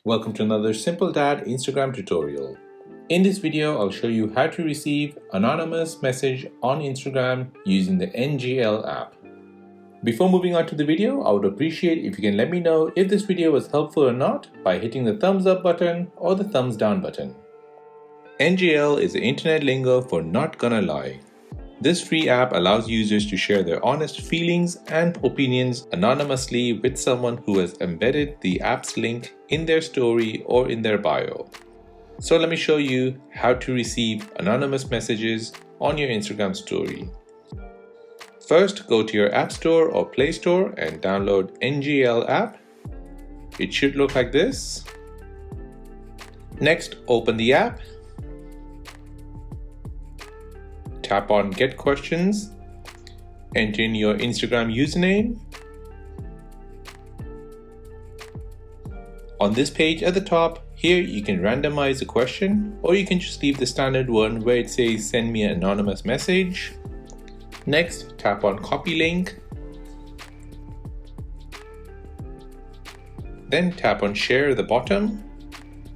Welcome to another Simple Dad Instagram tutorial. In this video, I'll show you how to receive anonymous message on Instagram using the NGL app. Before moving on to the video, I would appreciate if you can let me know if this video was helpful or not by hitting the thumbs up button or the thumbs down button. NGL is the internet lingo for not gonna lie. This free app allows users to share their honest feelings and opinions anonymously with someone who has embedded the app's link in their story or in their bio. So let me show you how to receive anonymous messages on your Instagram story. First, go to your App Store or Play Store and download NGL app. It should look like this. Next, open the app. Tap on Get Questions, enter in your Instagram username. On this page at the top, here you can randomize the question, or you can just leave the standard one where it says send me an anonymous message. Next, tap on Copy Link. Then tap on Share at the bottom.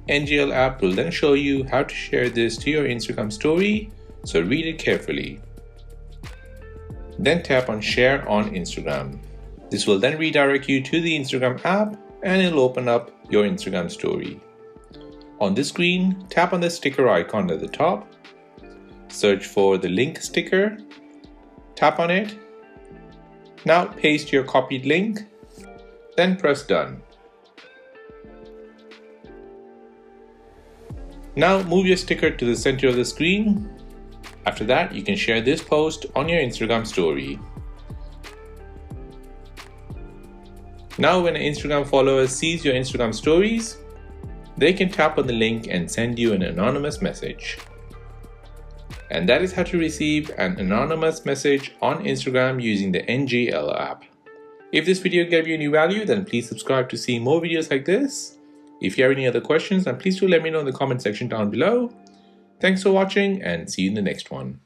NGL app will then show you how to share this to your Instagram story. So read it carefully. Then tap on Share on Instagram. This will then redirect you to the Instagram app and it'll open up your Instagram story. On this screen, tap on the sticker icon at the top. Search for the link sticker. Tap on it. Now paste your copied link. Then press Done. Now move your sticker to the center of the screen. After that, you can share this post on your Instagram story. Now when an Instagram follower sees your Instagram stories, they can tap on the link and send you an anonymous message. And that is how to receive an anonymous message on Instagram using the NGL app. If this video gave you any value, then please subscribe to see more videos like this. If you have any other questions, then please do let me know in the comment section down below. Thanks for watching and see you in the next one.